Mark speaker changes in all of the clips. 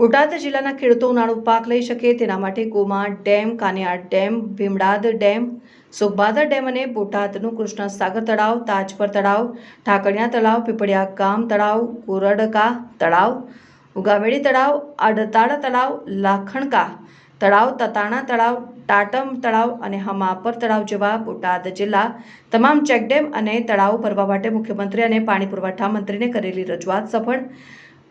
Speaker 1: બોટાદ જિલ્લાના ખેડૂતો ઉનાળુ પાક લઈ શકે તેના માટે Goma dam, Kaniyar dam, Bhimdad dam, Sukhbhadar dam અને બોટાદનું કૃષ્ણ સાગર તળાવ, તાજપર તળાવ, ઠાકણિયા તળાવ, પીપળિયા ગામ તળાવ, ગોરડકા તળાવ, ઉગામેડી તળાવ, આડતાળ તળાવ, લાખણકા તળાવ, તતાણા તળાવ, ટાટમ તળાવ અને હમાપર તળાવ જેવા બોટાદ જિલ્લા તમામ ચેકડેમ અને તળાવ ભરવા માટે મુખ્યમંત્રી અને પાણી પુરવઠા મંત્રીને કરેલી રજૂઆત સફળ.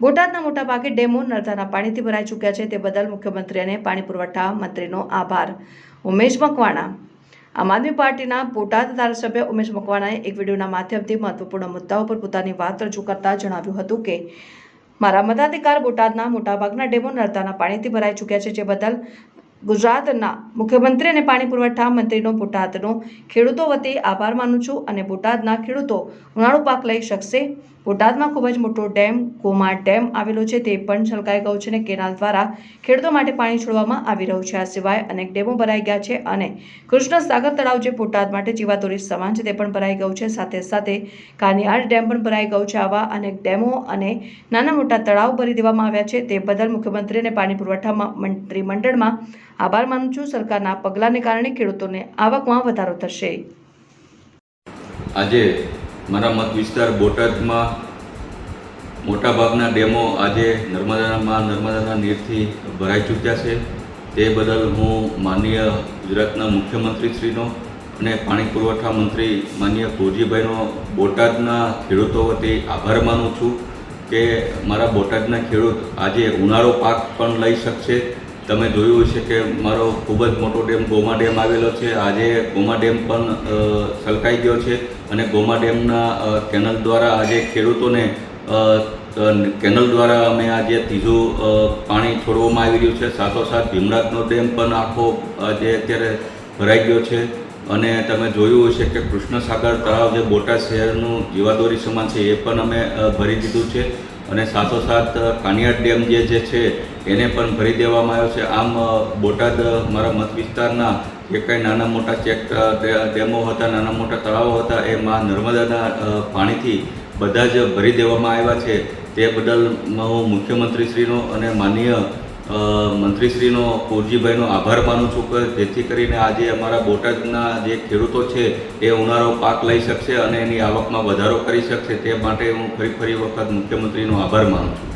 Speaker 1: બોટાદના મોટાભાગે ડેમો નર્મદાના પાણીથી ભરાઈ ચૂક્યા છે, તે બદલ મુખ્યમંત્રી અને પાણી પુરવઠા મંત્રીનો આભાર. ઉમેશ મકવાણા. આમ આદમી પાર્ટીના બોટાદ ધારાસભ્ય ઉમેશ મકવાણાએ એક વિડીયોના માધ્યમથી મહત્વપૂર્ણ મુદ્દાઓ પર પોતાની વાત રજૂ કરતા જણાવ્યું હતું કે મારા મતાધિકાર બોટાદના મોટાભાગના ડેમો નર્મદાના પાણીથી ભરાઈ ચૂક્યા છે, જે બદલ ગુજરાતના મુખ્યમંત્રી અને પાણી પુરવઠા મંત્રીનો બોટાદનો ખેડૂતો વતી આભાર માનું છું અને બોટાદના ખેડૂતો ઉનાળુ પાક લઈ શકશે. બોટાદમાં ખૂબ જ મોટો ડેમ ગોમા ડેમ આવેલો છે, તે પણ છલકાઈ ગયો છે અને કેનાલ દ્વારા ખેડૂતો માટે પાણી છોડવામાં આવી રહ્યું છે. આ સિવાય અનેક ડેમો ભરાઈ ગયા છે અને કૃષ્ણ સાગર તળાવ જે બોટાદ માટે જીવાદોરી સમાન છે તે પણ ભરાઈ ગયું છે. સાથે સાથે કાનિયાર ડેમ પણ ભરાઈ ગયું છે. આવા અનેક ડેમો અને નાના મોટા તળાવ ભરી દેવામાં આવ્યા છે, તે બદલ મુખ્યમંત્રી અને પાણી પુરવઠા મંત્રીમંડળમાં આભાર માનું છું. સરકારના પગલાંને કારણે ખેડૂતોને આવકમાં વધારો થશે.
Speaker 2: આજે મારા મત વિસ્તાર બોટાદમાં મોટાભાગના ડેમો આજે નર્મદાના નીરથી ભરાઈ ચૂક્યા છે. તે બદલ હું માનનીય ગુજરાતના મુખ્યમંત્રીશ્રીનો અને પાણી પુરવઠા મંત્રી માનનીય કુરજીભાઈનો બોટાદના ખેડૂતો વતી આભાર માનું છું કે મારા બોટાદના ખેડૂત આજે ઉનાળો પાક પણ લઈ શકશે. તમે જોયું હશે કે મારો ખૂબ જ મોટો ડેમ ગોમા ડેમ આવેલો છે. આજે ગોમા ડેમ પણ છલકાઈ ગયો છે અને ગોમા ડેમના કેનલ દ્વારા આજે ખેડૂતોને કેનલ દ્વારા અમે આજે ત્રીજું પાણી છોડવામાં આવી રહ્યું છે. સાથોસાથ ભીમડાદનો ડેમ પણ આખો આજે અત્યારે ભરાઈ ગયો છે અને તમે જોયું હશે કે કૃષ્ણ સાગર તળાવ જે બોટાદ શહેરનું જીવાદોરી સમાન છે એ પણ અમે ભરી દીધું છે અને સાથોસાથ કાનિયાર ડેમ જે છે એને પણ ભરી દેવામાં આવ્યો છે. આમ બોટાદ મારા મત વિસ્તારના જે કંઈ નાના મોટા ડેમો હતા, નાના મોટા તળાવો હતા, એ માં નર્મદાના પાણીથી બધા જ ભરી દેવામાં આવ્યા છે. તે બદલ હું મુખ્યમંત્રીશ્રીનો અને માનનીય મંત્રીશ્રીનો કુરજીભાઈનો આભાર માનું છું કે જેથી કરીને આજે અમારા બોટાદના જે ખેડૂતો છે એ ઉનાળો પાક લઈ શકશે અને એની આવકમાં વધારો કરી શકશે. તે માટે હું ફરી વખત મુખ્યમંત્રીનો આભાર માનું છું.